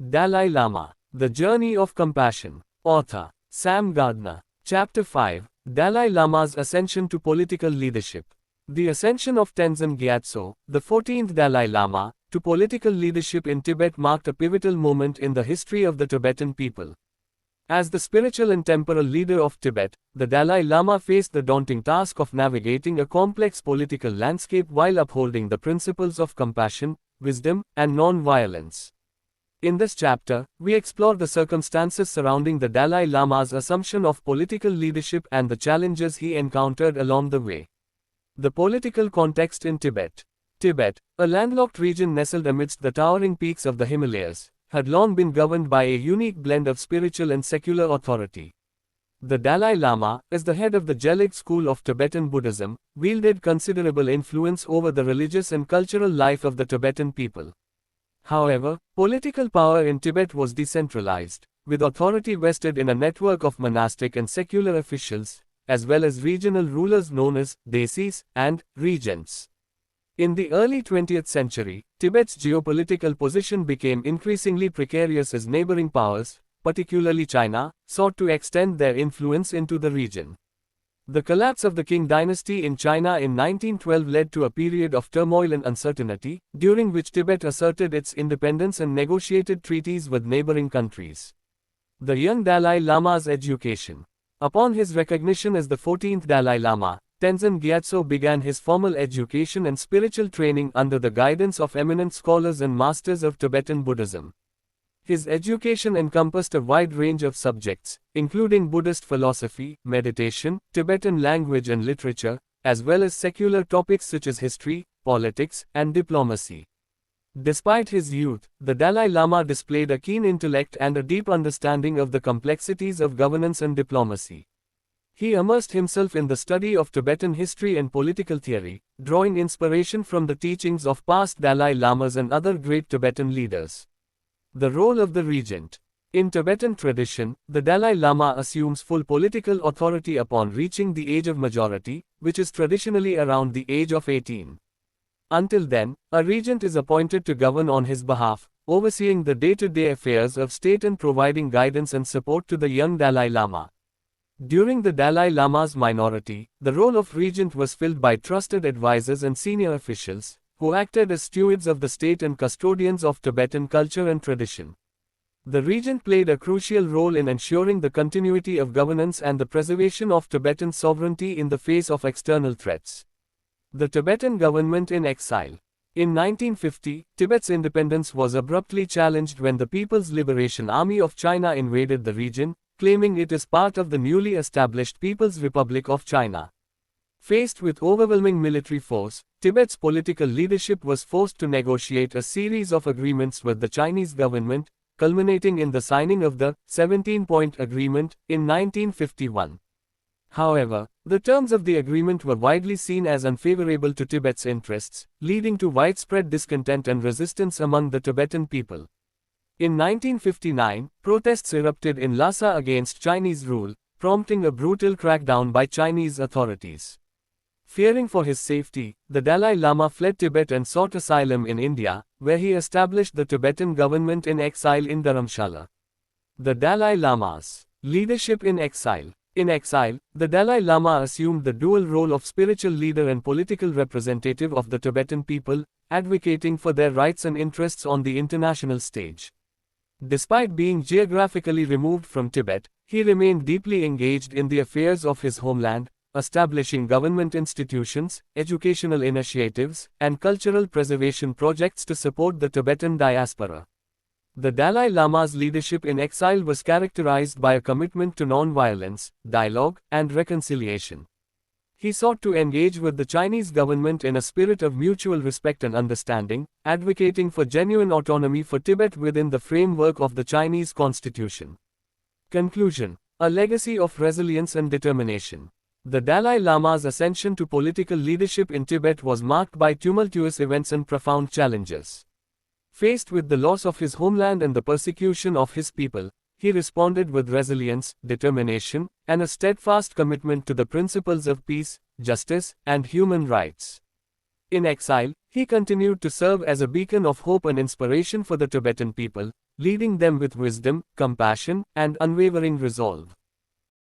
Dalai Lama, The Journey of Compassion. Author, Sam Gardner. Chapter 5, Dalai Lama's Ascension to Political Leadership. The ascension of Tenzin Gyatso, the 14th Dalai Lama, to political leadership in Tibet marked a pivotal moment in the history of the Tibetan people. As the spiritual and temporal leader of Tibet, the Dalai Lama faced the daunting task of navigating a complex political landscape while upholding the principles of compassion, wisdom, and non-violence. In this chapter, we explore the circumstances surrounding the Dalai Lama's assumption of political leadership and the challenges he encountered along the way. The political context in Tibet. Tibet, a landlocked region nestled amidst the towering peaks of the Himalayas, had long been governed by a unique blend of spiritual and secular authority. The Dalai Lama, as the head of the Gelug school of Tibetan Buddhism, wielded considerable influence over the religious and cultural life of the Tibetan people. However, political power in Tibet was decentralized, with authority vested in a network of monastic and secular officials, as well as regional rulers known as desis and regents. In the early 20th century, Tibet's geopolitical position became increasingly precarious as neighboring powers, particularly China, sought to extend their influence into the region. The collapse of the Qing dynasty in China in 1912 led to a period of turmoil and uncertainty, during which Tibet asserted its independence and negotiated treaties with neighboring countries. The young Dalai Lama's education. Upon his recognition as the 14th Dalai Lama, Tenzin Gyatso began his formal education and spiritual training under the guidance of eminent scholars and masters of Tibetan Buddhism. His education encompassed a wide range of subjects, including Buddhist philosophy, meditation, Tibetan language and literature, as well as secular topics such as history, politics, and diplomacy. Despite his youth, the Dalai Lama displayed a keen intellect and a deep understanding of the complexities of governance and diplomacy. He immersed himself in the study of Tibetan history and political theory, drawing inspiration from the teachings of past Dalai Lamas and other great Tibetan leaders. The role of the regent. In Tibetan tradition, the Dalai Lama assumes full political authority upon reaching the age of majority, which is traditionally around the age of 18. Until then, a regent is appointed to govern on his behalf, overseeing the day-to-day affairs of state and providing guidance and support to the young Dalai Lama. During the Dalai Lama's minority, the role of regent was filled by trusted advisors and senior officials, who acted as stewards of the state and custodians of Tibetan culture and tradition. The regent played a crucial role in ensuring the continuity of governance and the preservation of Tibetan sovereignty in the face of external threats. The Tibetan government in exile. In 1950, Tibet's independence was abruptly challenged when the People's Liberation Army of China invaded the region, claiming it as part of the newly established People's Republic of China. Faced with overwhelming military force, Tibet's political leadership was forced to negotiate a series of agreements with the Chinese government, culminating in the signing of the 17-Point Agreement in 1951. However, the terms of the agreement were widely seen as unfavorable to Tibet's interests, leading to widespread discontent and resistance among the Tibetan people. In 1959, protests erupted in Lhasa against Chinese rule, prompting a brutal crackdown by Chinese authorities. Fearing for his safety, the Dalai Lama fled Tibet and sought asylum in India, where he established the Tibetan government in exile in Dharamshala. The Dalai Lama's leadership in exile. In exile, the Dalai Lama assumed the dual role of spiritual leader and political representative of the Tibetan people, advocating for their rights and interests on the international stage. Despite being geographically removed from Tibet, he remained deeply engaged in the affairs of his homeland, establishing government institutions, educational initiatives, and cultural preservation projects to support the Tibetan diaspora. The Dalai Lama's leadership in exile was characterized by a commitment to non-violence, dialogue, and reconciliation. He sought to engage with the Chinese government in a spirit of mutual respect and understanding, advocating for genuine autonomy for Tibet within the framework of the Chinese constitution. Conclusion: a legacy of resilience and determination. The Dalai Lama's ascension to political leadership in Tibet was marked by tumultuous events and profound challenges. Faced with the loss of his homeland and the persecution of his people, he responded with resilience, determination, and a steadfast commitment to the principles of peace, justice, and human rights. In exile, he continued to serve as a beacon of hope and inspiration for the Tibetan people, leading them with wisdom, compassion, and unwavering resolve.